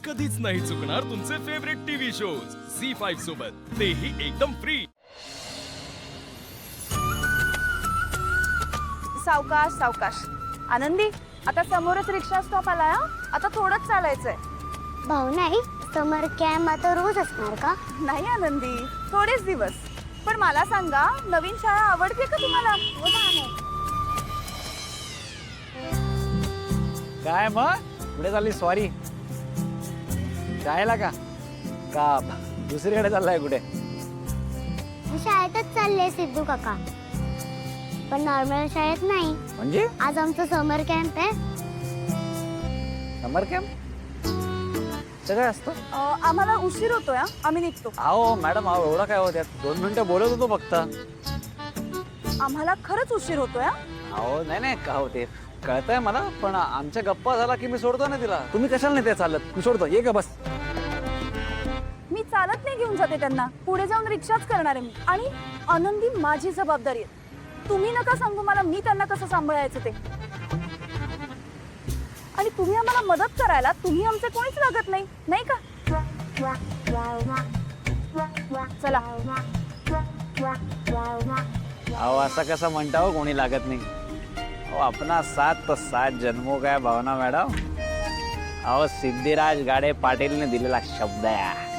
कधीच नाही चुकणार तुमचे फेवरेट टीव्ही शोज झी5 सोबत, तेही एकदम फ्री। सावकाश सावकाश। आनंदी, आता समोरच रिक्षा स्टॉप आलाय हा, आता थोडंच चालायचंय। भाऊ नाही, समर कॅम्प आता रोज असणार का? नाही आनंदी, थोडेच दिवस। पण मला सांगा, नवीन शाळा आवडते का तुम्हाला? काय मग पुढे चालली सॉरी शाळेला का का दुसरीकडे चाललाय कुठे? मी शाळेतच चालले सिद्धू काका, पण नॉर्मल शाळेत नाही। म्हणजे आज आमचं समर कॅम्प आहे। समर कॅम्प सगळं असतं? आम्हाला उशीर होतोय हा, आम्ही निघतो। अहो मॅडम, अहो एवढं काय होत्यात, 2 मिनिटं बोलत होतो फक्त। आम्हाला खरंच उशीर होतोय हा। अहो नाही का होते, कळतंय मला, पण आमच्या गप्पा झाला की मी सोडतो ना तिला। तुम्ही कशाला नाही ते चालत? मी सोडतो, ये का बस। मी चालत नाही घेऊन जाते त्यांना, पुढे जाऊन रिक्षाच करणार आहे मी। आणि आनंदी, माझी जबाबदारी आहे, तुम्ही नका सांगू मला मी त्यांना कसं सांभाळायचं ते। आणि तुम्ही आम्हाला मदत करायला, तुम्ही आमचे कोणीच लागत नाही, नाही का? चला। अहो असं कसं म्हणता हो, कोणी लागत नाही? अहो अपना साथ तो 7 जन्मों का है भावना मॅडम। अहो सिद्धिराज गाडे पाटीलने दिलेला शब्द आहे।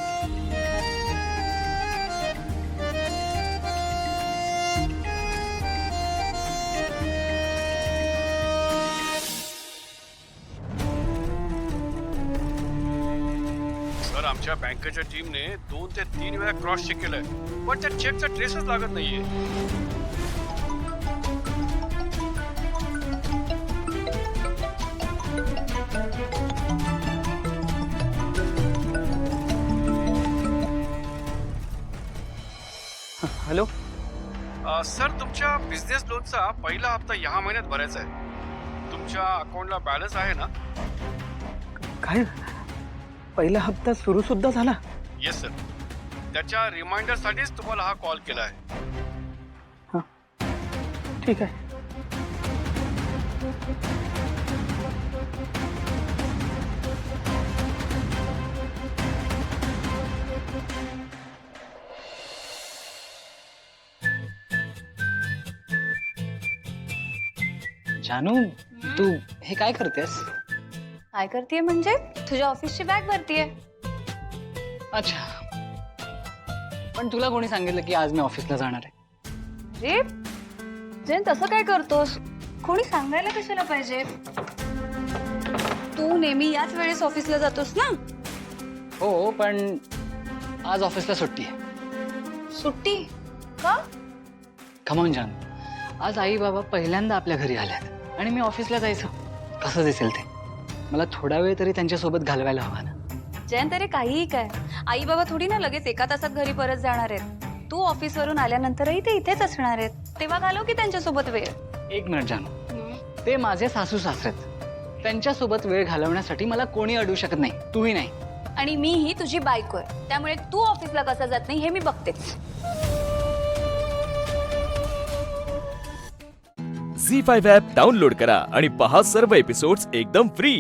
सर, आमच्या बँकेच्या टीमने 2 ते 3 वेळा क्रॉस चेक केलंय, पण त्या चेकचा ट्रेसच लागत नाहीये। हॅलो सर, तुमच्या बिझनेस लोनचा पहिला हप्ता या महिन्यात भरायचा आहे। तुमच्या अकाउंटला बॅलन्स आहे ना? काय पहिला हप्ता सुरू सुद्धा झाला? येस सर, त्याच्या रिमाइंडरसाठीच तुम्हाला हा कॉल केला आहे। ठीक आहे। जानू, तू हे काय करतेस? काय करतेय म्हणजे? तुझ्या ऑफिसची बॅग भरतीये। अच्छा, पण तुला कोणी सांगितलं की आज मी ऑफिसला जाणार आहे? अरे जैन, तसं काय करतोस? कोणी सांगायला कशाला पाहिजे? तू नेहमी याच वेळेस ऑफिसला जातोस ना? हो, पण आज ऑफिसला सुट्टी आहे। सुट्टी का? कमॉन जानू, आज आई बाबा पहिल्यांदा आपल्या घरी आल्यात आणि मी ऑफिसला जायचं कसं दिसेल ते? मला थोडा वेळ तरी त्यांच्यासोबत घालवायला हवा ना। जयंत, तरी काहीही काय, आई बाबा थोडी ना लगेच 1 तासात घरी परत जाणार आहेत। तू ऑफिसवरून आल्यानंतरही ते इथेच असणार आहेत, तेव्हा घालव की त्यांच्यासोबत वेळ। 1 मिनिट जानू, ते माझे सासू सासरेत, त्यांच्यासोबत वेळ घालवण्यासाठी मला कोणी अडवू शकत नाही, तूही नाही। आणि मी ही तुझी बायको आहे, त्यामुळे तू ऑफिसला कसा जात नाही हे मी बघतेच। झी5 ॲप डाउनलोड करा आणि पहा सर्व एपिसोड्स एकदम फ्री।